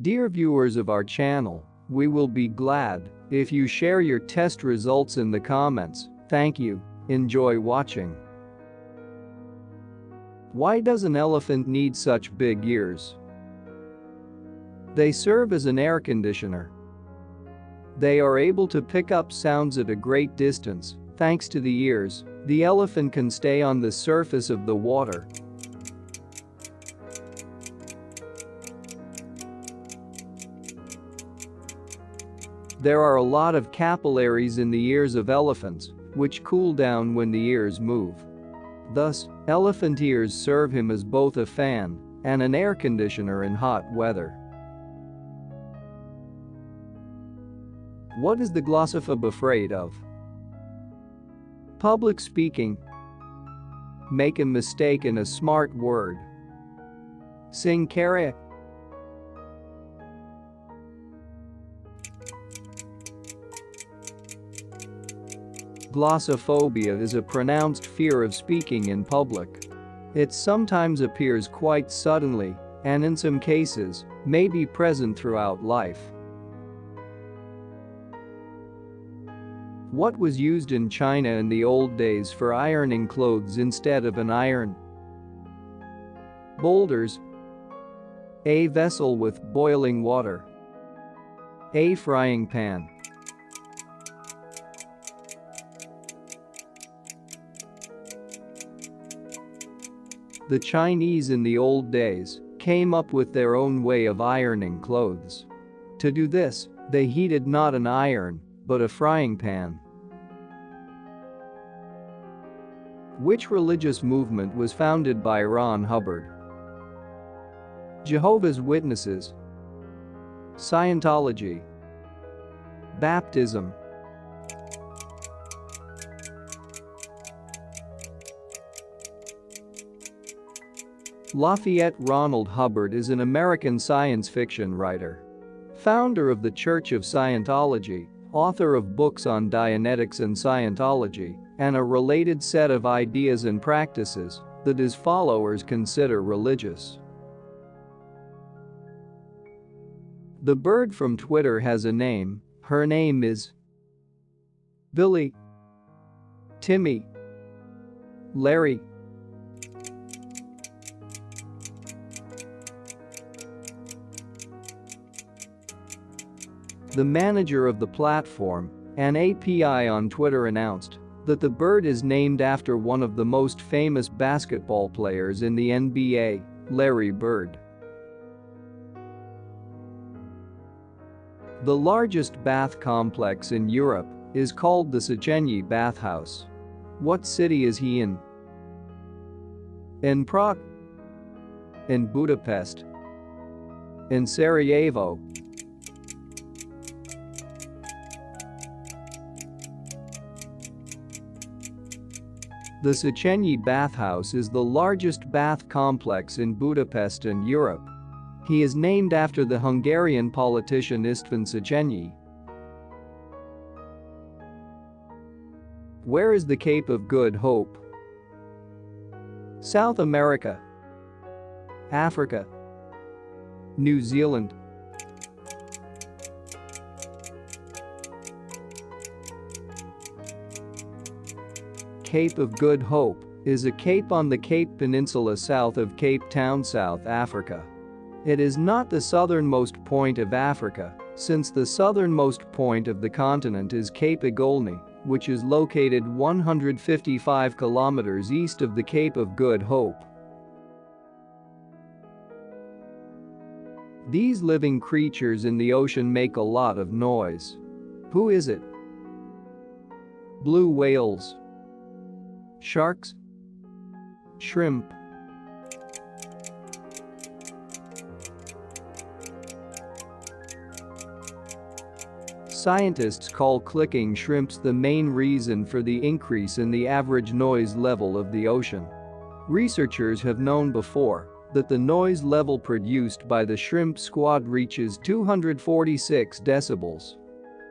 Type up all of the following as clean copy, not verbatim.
Dear viewers of our channel, we will be glad if you share your test results in the comments. Thank you. Enjoy watching. Why does an elephant need such big ears? They serve as an air conditioner. They are able to pick up sounds at a great distance. Thanks to the ears, the elephant can stay on the surface of the water. There are a lot of capillaries in the ears of elephants, which cool down when the ears move. Thus, elephant ears serve him as both a fan and an air conditioner in hot weather. What is the glossophobe afraid of? Public speaking. Make a mistake in a smart word. Sing karaoke. Glossophobia is a pronounced fear of speaking in public. It sometimes appears quite suddenly, and in some cases, may be present throughout life. What was used in China in the old days for ironing clothes instead of an iron? Boulders. A vessel with boiling water. A frying pan. The Chinese in the old days came up with their own way of ironing clothes. To do this, they heated not an iron, but a frying pan. Which religious movement was founded by Ron Hubbard? Jehovah's Witnesses, Scientology, Baptism. Lafayette Ronald Hubbard is an American science fiction writer. Founder of the Church of Scientology, author of books on Dianetics and Scientology, and a related set of ideas and practices that his followers consider religious. The bird from Twitter has a name. Her name is Billy, Timmy, Larry. The manager of the platform, an API on Twitter, announced that the bird is named after one of the most famous basketball players in the NBA, Larry Bird. The largest bath complex in Europe is called the Széchenyi Bathhouse. What city is he in? In Prague? In Budapest? In Sarajevo? The Széchenyi Bathhouse is the largest bath complex in Budapest and Europe. He is named after the Hungarian politician István Széchenyi. Where is the Cape of Good Hope? South America, Africa, New Zealand. Cape of Good Hope is a cape on the Cape Peninsula south of Cape Town, South Africa. It is not the southernmost point of Africa, since the southernmost point of the continent is Cape Agolni, which is located 155 kilometers east of the Cape of Good Hope. These living creatures in the ocean make a lot of noise. Who is it? Blue whales, sharks, shrimp. Scientists call clicking shrimps the main reason for the increase in the average noise level of the ocean. Researchers have known before that the noise level produced by the shrimp squad reaches 246 decibels.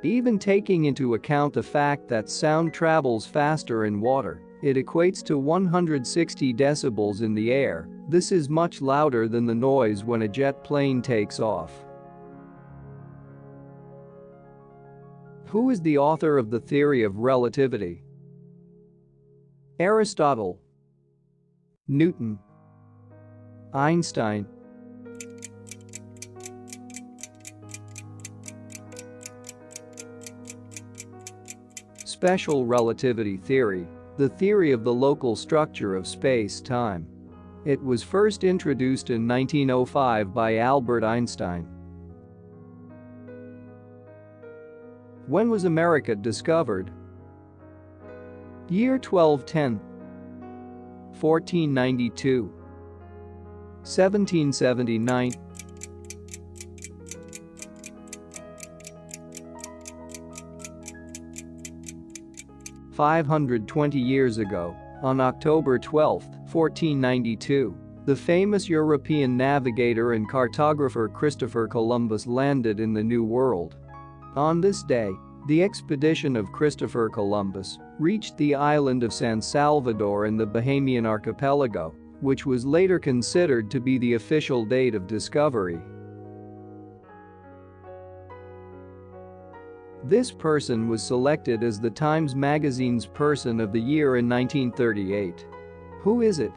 Even taking into account the fact that sound travels faster in water, it equates to 160 decibels in the air. This is much louder than the noise when a jet plane takes off. Who is the author of the theory of relativity? Aristotle, Newton, Einstein. Special relativity theory, the theory of the local structure of space-time. It was first introduced in 1905 by Albert Einstein. When was America discovered? Year 1210, 1492, 1779. 520 years ago, on October 12, 1492, the famous European navigator and cartographer Christopher Columbus landed in the New World. On this day, the expedition of Christopher Columbus reached the island of San Salvador in the Bahamian archipelago, which was later considered to be the official date of discovery. This person was selected as the Times Magazine's Person of the Year in 1938. Who is it?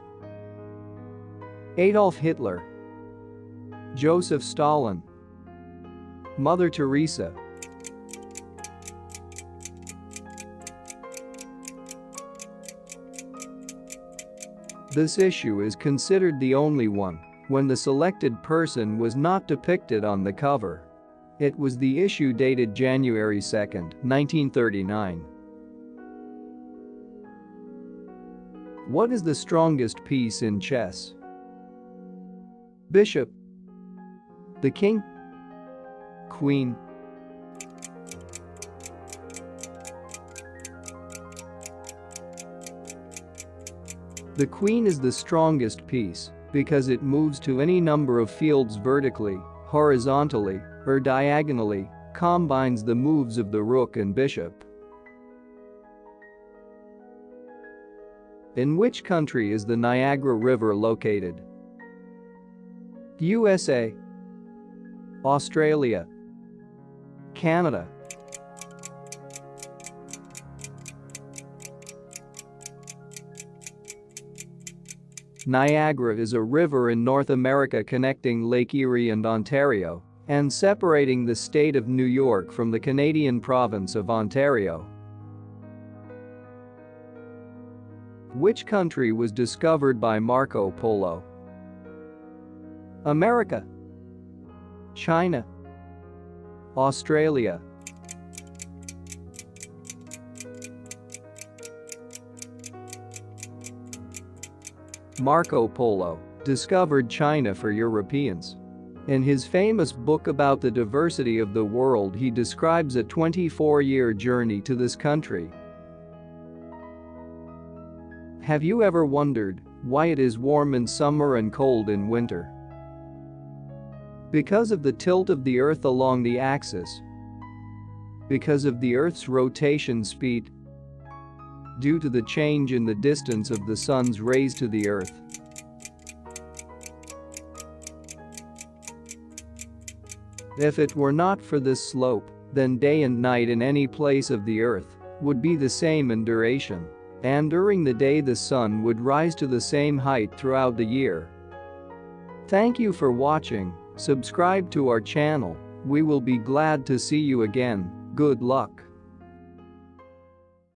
Adolf Hitler, Joseph Stalin, Mother Teresa. This issue is considered the only one when the selected person was not depicted on the cover. It was the issue dated January 2, 1939. What is the strongest piece in chess? Bishop, the king, queen. The queen is the strongest piece because it moves to any number of fields vertically, horizontally, or diagonally, combines the moves of the rook and bishop. In which country is the Niagara River located? USA, Australia, Canada. Niagara is a river in North America connecting Lake Erie and Ontario and separating the state of New York from the Canadian province of Ontario. Which country was discovered by Marco Polo? America, China, Australia. Marco Polo discovered China for Europeans. In his famous book about the diversity of the world, he describes a 24-year journey to this country. Have you ever wondered why it is warm in summer and cold in winter? Because of the tilt of the Earth along the axis. Because of the Earth's rotation speed. Due to the change in the distance of the sun's rays to the Earth. If it were not for this slope, then day and night in any place of the Earth would be the same in duration, and during the day the sun would rise to the same height throughout the year. Thank you for watching. Subscribe to our channel. We will be glad to see you again. Good luck.